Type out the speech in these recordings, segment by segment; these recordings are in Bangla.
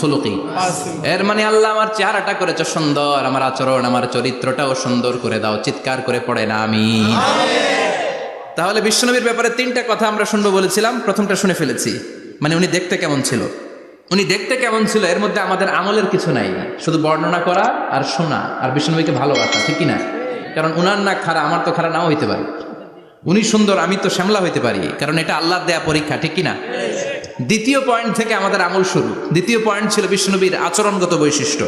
খুলুকি, এর মানে আল্লাহ আমার চেহারাটা করেছ সুন্দর, আমার আচরণ আমার চরিত্রটাও সুন্দর করে দাও। চিৎকার করে পড়ে না আমিন। তাহলে বিশ্বনবীর ব্যাপারে তিনটা কথা আমরা শুনবো বলেছিলাম, প্রথমটা শুনে ফেলেছি, মানে উনি দেখতে কেমন ছিল। উনি দেখতে কেমন ছিল এর মধ্যে আমাদের আমলের কিছু নাই, শুধু বর্ণনা করা আর শোনা আর বিশ্বনবীকে ভালোবাসা, ঠিক কিনা? কারণ উনার না খাড়া, আমার তো খাড়া নাও হইতে পারে। উনি সুন্দর, আমি তো শ্যামলা হইতে পারি, কারণ এটা আল্লাহর দেয়া পরীক্ষা, ঠিক কিনা? দ্বিতীয় পয়েন্ট থেকে আমাদের আমল শুরু। দ্বিতীয় পয়েন্ট ছিল বিশ্বনবীর আচরণগত বৈশিষ্ট্য।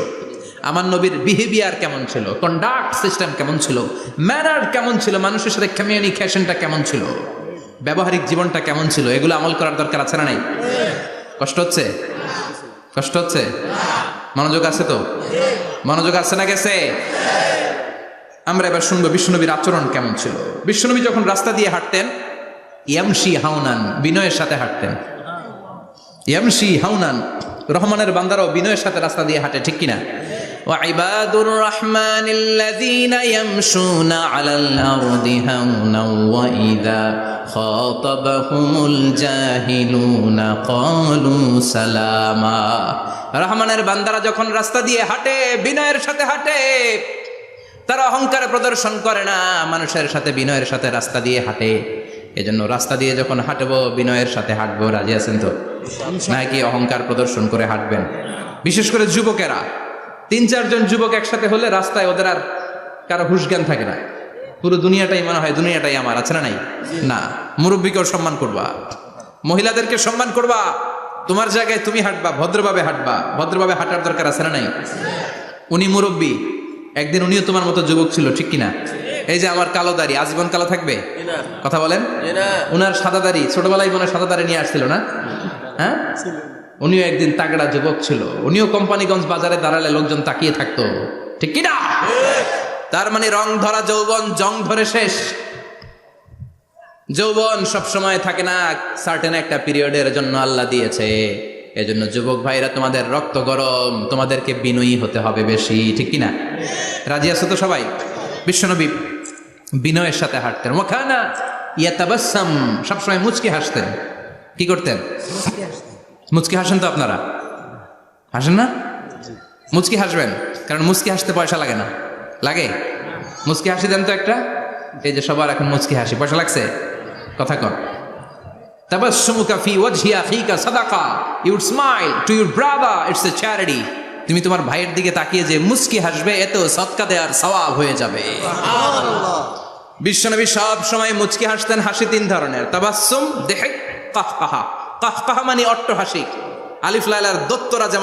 আমার নবীর বিহেভিয়ার কেমন ছিল, কন্ডাক্ট সিস্টেম কেমন ছিল, ম্যানার কেমন ছিল, মানুষের সাথে কমিউনিকেশনটা কেমন ছিল, ব্যবহারিক জীবনটা কেমন ছিল, এগুলো আমল করার দরকার আছে না নাই? কষ্ট হচ্ছে? কষ্ট হচ্ছে? মনোযোগ আছে তো? মনোযোগ আছে না গেছে? আমরা এবার শুনবো বিশ্বনবীর আচরণ কেমন ছিল। বিশ্বনবী যখন রাস্তা দিয়ে হাঁটতেন, ইয়ামশি হাউনান, বিনয়ের সাথে হাঁটতেন। ইয়ামশি হাউনান, রহমানের বান্দারাও বিনয়ের সাথে রাস্তা দিয়ে হাঁটে, ঠিক কিনা? وعباد الرحمن الذين يمشون على الأرض هونا وإذا خاطبهم الجاهلون قالوا سلاما। রহমানের বান্দারা যখন রাস্তা দিয়ে হাঁটে, বিনয়ের সাথে হাঁটে, তারা অহংকার প্রদর্শন করে না, মানুষের সাথে বিনয়ের সাথে রাস্তা দিয়ে হাঁটে। এজন্য রাস্তা দিয়ে যখন হাঁটবো বিনয়ের সাথে হাঁটবো। রাজি আছেন তো? নাকি অহংকার প্রদর্শন করে হাঁটবেন? বিশেষ করে যুবকেরা, 3-4 জন যুবক একসাথে হলে রাস্তায় ওদের আর কারো হুঁশ জ্ঞান থাকে না, পুরো দুনিয়াটাই মনে হয় দুনিয়াটাই আমার, আছে না নাই? না, মুরব্বীকেও সম্মান করবা, মহিলাদেরকে সম্মান করবা, তোমার জায়গায় তুমি হাঁটবা, ভদ্রভাবে হাঁটবা। ভদ্রভাবে হাঁটার দরকার আছে না নাই? উনি মুরব্বী, একদিন উনিও তোমার মতো যুবক ছিল, ঠিক কিনা? এই যে আমার কালো দাড়ি, আজীবন কালো থাকবে? কথা বলেন। উনার সাদা দাড়ি, ছোটবেলায় মনে সাদা দাড়ি নিয়ে আসছিল না? হ্যাঁ, উনিও একদিন তাগড়া যুবক ছিল। উনিও কোম্পানিগঞ্জ বাজারে দাঁড়ালে লোকজন তাকিয়ে থাকতো, ঠিক কিনা? তার মানে রং ধরা যৌবন জং ধরে শেষ। যৌবন সব সময় থাকে না, সার্টেন একটা পিরিয়ডের জন্য আল্লাহ দিয়েছে। এজন্য যুবক ভাইরা, তোমাদের রক্ত গরম, তোমাদেরকে বিনয়ী হতে হবে বেশি, ঠিক কিনা? রাজি আছো তো সবাই? বিশ্বনবী বিনয়ের সাথে হাঁটতেন। ওয়াকানা ইয়াতাবাসসাম, সবসময় মুচকি হাসতেন। কি করতেন? মুচকি হাসেন তো আপনারা? হাসেন না? মুচকি হাসবেন, কারণ মুচকি হাসতে পয়সা লাগে না। লাগে? মুচকি হাসি দেন তো একটা। এই যে সবার এখন মুচকি হাসি, পয়সা লাগছে? কথা কন। তাবাসসুমুকা ফি ওয়াজহি আখিকা সাদাকা, you would smile to your brother, it's a charity. তুমি তোমার ভাইয়ের দিকে তাকিয়ে যে মুচকি হাসবে, এতেও সদকা দেওয়ার সওয়াব হয়ে যাবে। সুবহানাল্লাহ। বিশ্বনবী সব সময় মুচকি হাসতেন। হাসি 3 ধরনের, তাবাসসুম, দিহক, কাহকাহা। কাহকাহা মানে অট্ট হাসি, আলিফ লাইলার দত্তরা যেমন